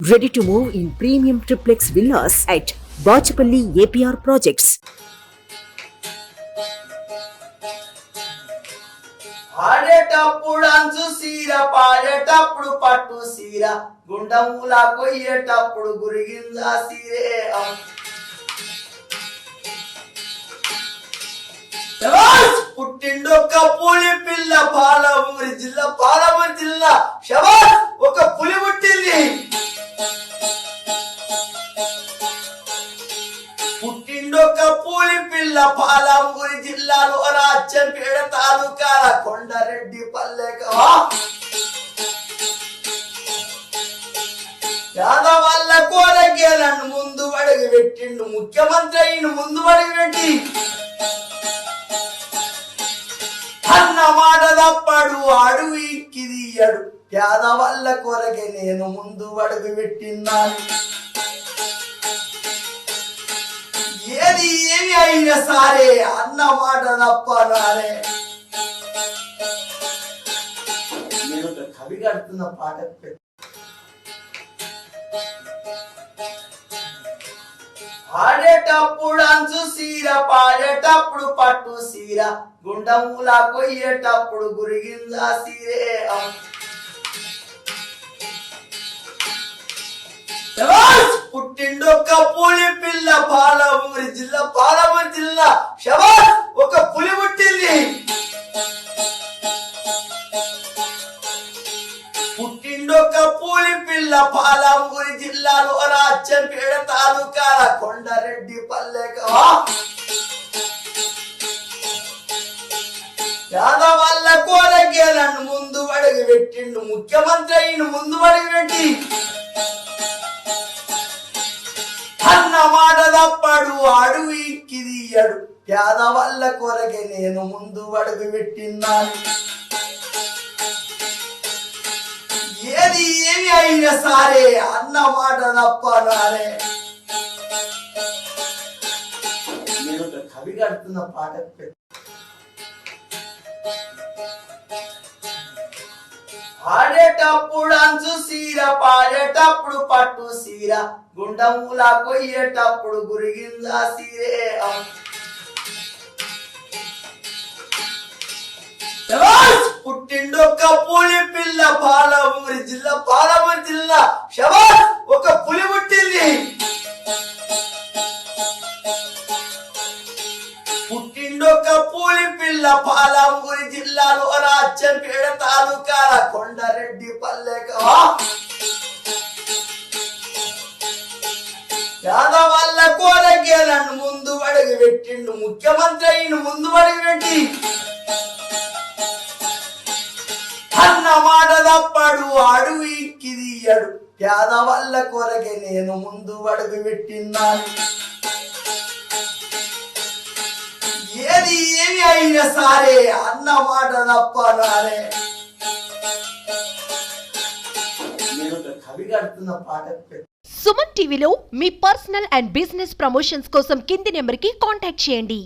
Ready to move in premium triplex villas at Bachapalli APR Projects. ఆడేటప్పుడు అంచు సీర పాడేటప్పుడు పట్టు సీర గుండముల కొయ్యేటప్పుడు గురిగింజ సీరే పుట్టిండొక్క పులి పిల్ల పాలమూరి జిల్లా శబాష్ ఒక పులి పుట్టింది. పుట్టిండొక్క పులి పిల్ల పాలమూరి జిల్లాలో రాచంపేట తాలూకాల కొండారెడ్డి పల్లెక యాదవల్ల కోరగేలను ముందు అడుగు పెట్టిండు ముఖ్యమంత్రి అయిన ముందు అడుగు పెట్టి అన్న మాట తప్పడు అడుగు ఇక్కిదియ్యడు యాదవల్ల కొరగే నేను ముందు అడుగు పెట్టిన్నాను. ఏది ఏమి అయినా సరే అన్న మాట తప్పనారే. నేను ఒక కవి కడుతున్న పాట ఆడేటప్పుడు అంచు సీర పాడేటప్పుడు పట్టు సీర గుండముల కొయ్యేటప్పుడు గురిగింజ సీరే పుట్టిండొక్క పులి పిల్ల పాలమూరి జిల్లా శబాష్ ఒక పులి పుట్టింది. పుట్టిండొక్క పులి పిల్ల పాలమూరి జిల్లాలో రాచంపేట తాలూకాల కొండారెడ్డి పల్లెక యాదవల్ల కోరగేలను ముందు అడుగు పెట్టిండు ముఖ్యమంత్రి అయిన ముందు అడుగు పెట్టి అన్న మాట తప్పడు అడుగు ఇక్కిదియ్యడు యాదవల్ల కొరగే నేను ముందు అడుగు పెట్టిన్నాను. ఏది ఏమి అయినా సరే అన్న మాట తప్పనారే. నేను ఒక కవి కడుతున్న పాట ఆడేటప్పుడు అంచు సీర పాడేటప్పుడు పట్టు సీర గుండముల కొయ్యేటప్పుడు గురిగింజ సీరే పుట్టిండొక్క పులి పిల్ల పాలమూరి జిల్లా శబాష్ ఒక పులి పుట్టింది. పుట్టిండొక్క పులి పిల్ల పాలమూరి జిల్లాలో రాచంపేట తాలూకాల కొండారెడ్డి పల్లెక యాదవల్ల కోరగేలను ముందు అడుగు పెట్టిండు ముఖ్యమంత్రి అయిన ముందు అడుగు పెట్టి అన్న మాట తప్పడు అడుగు ఇక్కిదియ్యడు యాదవల్ల కొరగే నేను ముందు అడుగు పెట్టిన్నాను. ఏది ఏమి అయినా సరే అన్న మాట తప్పనారే. నేను ఒక కవి కడుతున్న పాట సుమన్ టీవీలో మీ పర్సనల్ అండ్ బిజినెస్ ప్రమోషన్స్ కోసం కింది నెంబర్కి కాంటాక్ట్ చేయండి.